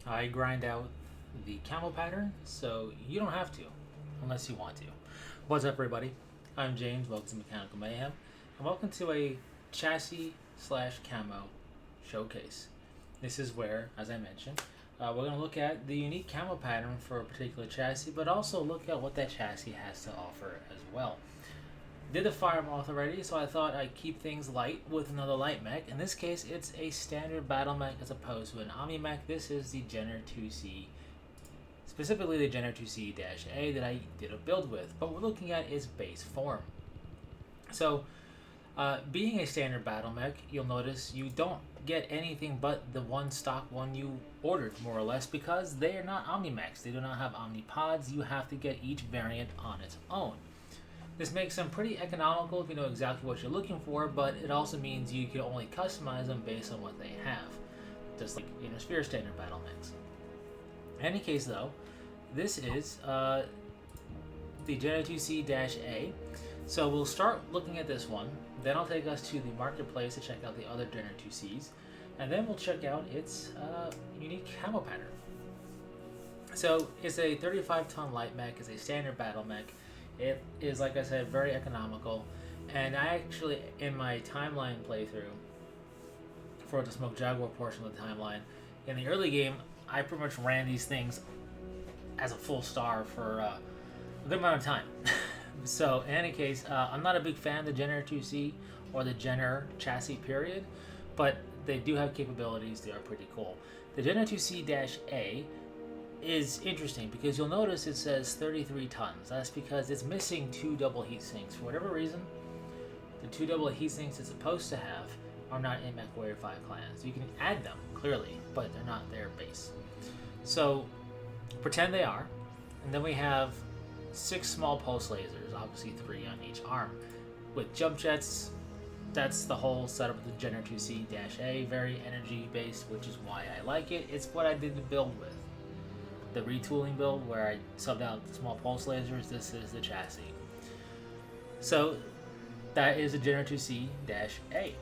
I grind out the camo pattern, so you don't have to, unless you want to. What's up, everybody? I'm James. Welcome to Mechanical Mayhem, and welcome to a chassis slash camo showcase. This is where, as I mentioned, we're going to look at the unique camo pattern for a particular chassis, but also look at what that chassis has to offer as well. Did the fire moth already, so I thought I'd keep things light with another light mech. In this case, it's a standard battle mech as opposed to an Omni mech. This is the Jenner 2C, specifically the Jenner 2C-A that I did a build with, but we're looking at its base form. So, being a standard battle mech, you'll notice you don't get anything but the one stock one you ordered, more or less, because they are not Omni mechs. They do not have Omni pods. You have to get each variant on its own. This makes them pretty economical if you know exactly what you're looking for, but it also means you can only customize them based on what they have, just like Sphere standard battle mechs. In any case, though, this is the Jenner 2C-A. So we'll start looking at this one, then I'll take us to the marketplace to check out the other Jenner 2Cs, and then we'll check out its unique camo pattern. So it's a 35-ton light mech, it's a standard battle mech. It is, like I said, very economical, and I actually, in my timeline playthrough for the Smoke Jaguar portion of the timeline, in the early game, I pretty much ran these things as a full star for a good amount of time. So, in any case, I'm not a big fan of the Jenner 2C or the Jenner chassis period, but they do have capabilities. They are pretty cool. The Jenner 2C-A is interesting because you'll notice it says 33 tons. That's because it's missing two double heat sinks. For whatever reason, the two double heat sinks it's supposed to have are not in MechWarrior 5 clans. You can add them, clearly, but they're not their base. So, pretend they are. And then we have 6 small pulse lasers, obviously 3 on each arm. With jump jets, that's the whole setup of the Jenner 2C-A. Very energy-based, which is why I like it. It's what I did the build with. The retooling build where I subbed out the small pulse lasers, this is the chassis. So that is the Jenner 2C-A.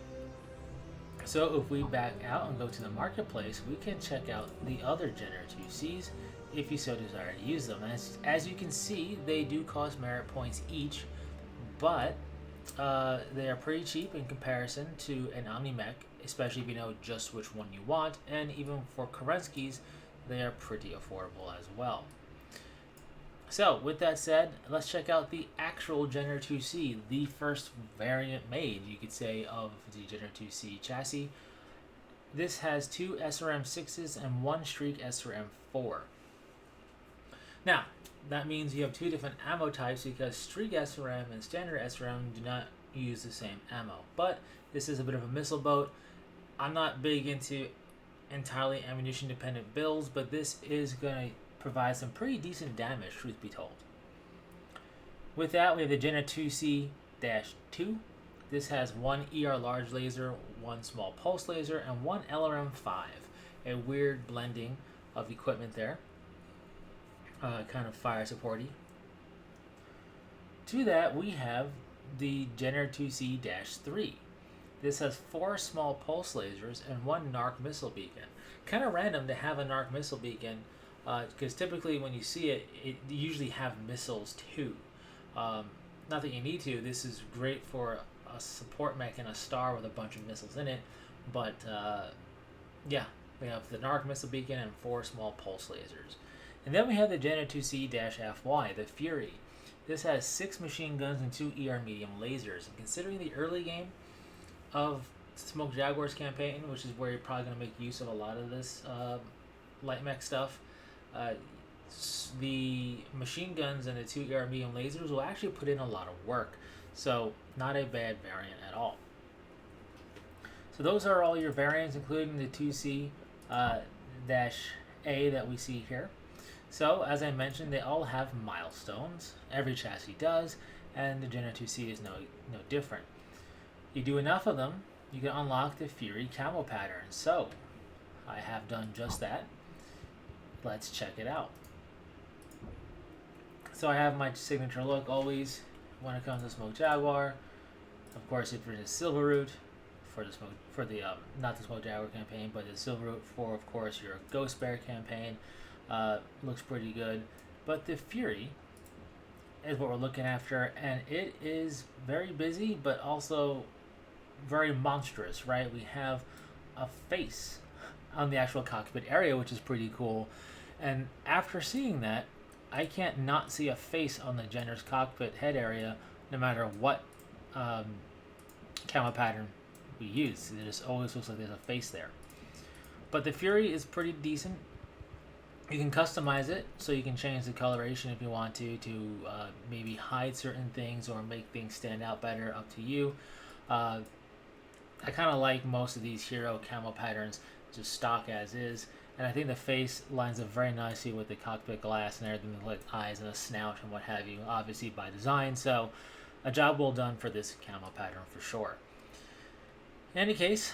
So if we back out and go to the marketplace, we can check out the other Jenner 2Cs if you so desire to use them. As you can see, they do cost merit points each, but they are pretty cheap in comparison to an Omni mech, especially if you know just which one you want, and even for Kerenskis, they are pretty affordable as well. So, with that said, let's check out the actual Jenner 2C, the first variant made, you could say, of the Jenner 2C chassis. This has 2 SRM6s and 1 Streak SRM4. Now, that means you have 2 different ammo types because Streak SRM and Standard SRM do not use the same ammo. But this is a bit of a missile boat. I'm not big into entirely ammunition dependent builds, but this is going to provide some pretty decent damage, truth be told. With that, we have the Jenner 2C-2. This has 1 ER large laser, 1 small pulse laser, and 1 LRM5. A weird blending of equipment there. Kind of fire supporty. To that, we have the Jenner 2C-3. This has 4 small pulse lasers and 1 NARC missile beacon. Kind of random to have a NARC missile beacon, because typically when you see it, you usually have missiles too. Not that you need to. This is great for a support mech and a star with a bunch of missiles in it, but yeah, we have the NARC missile beacon and 4 small pulse lasers. And then we have the Jenner 2C-FY, the Fury. This has 6 machine guns and 2 ER medium lasers. And considering the early game of Smoke Jaguar's campaign, which is where you're probably going to make use of a lot of this light mech stuff, the machine guns and the 2 ER medium lasers will actually put in a lot of work. So, not a bad variant at all. So those are all your variants, including the 2C-A that we see here. So, as I mentioned, they all have milestones. Every chassis does, and the Jenner 2C is no different. You do enough of them, you can unlock the Fury camo pattern. So, I have done just that. Let's check it out. So I have my signature look always when it comes to Smoke Jaguar. Of course, it is Silver Root, for the not the Smoke Jaguar campaign, but the Silverroot for, of course, your Ghost Bear campaign. Looks pretty good. But the Fury is what we're looking after, and it is very busy, but also very monstrous, right? We have a face on the actual cockpit area, which is pretty cool. And after seeing that, I can't not see a face on the Jenner's cockpit head area, no matter what camo pattern we use. It just always looks like there's a face there. But the Fury is pretty decent. You can customize it, so you can change the coloration if you want to maybe hide certain things or make things stand out better, up to you. I kind of like most of these Hero Camo patterns just stock as is, and I think the face lines up very nicely with the cockpit glass and everything, like eyes and a snout and what have you, obviously by design. So a job well done for this camo pattern for sure. In any case,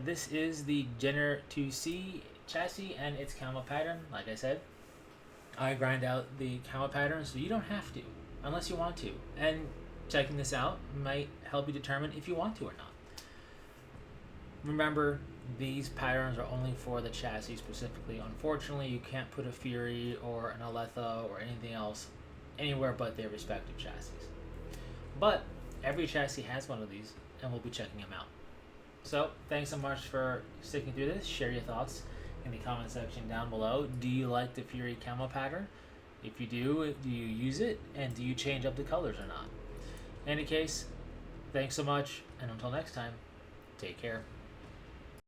this is the Jenner 2C chassis and its camo pattern. Like I said, I grind out the camo pattern, so you don't have to unless you want to, and checking this out might help you determine if you want to or not. Remember, these patterns are only for the chassis specifically. Unfortunately, you can't put a Fury or an Aletha or anything else anywhere but their respective chassis. But every chassis has one of these, and we'll be checking them out. So, thanks so much for sticking through this. Share your thoughts in the comment section down below. Do you like the Fury camo pattern? If you do you use it? And do you change up the colors or not? In any case, thanks so much, and until next time, take care.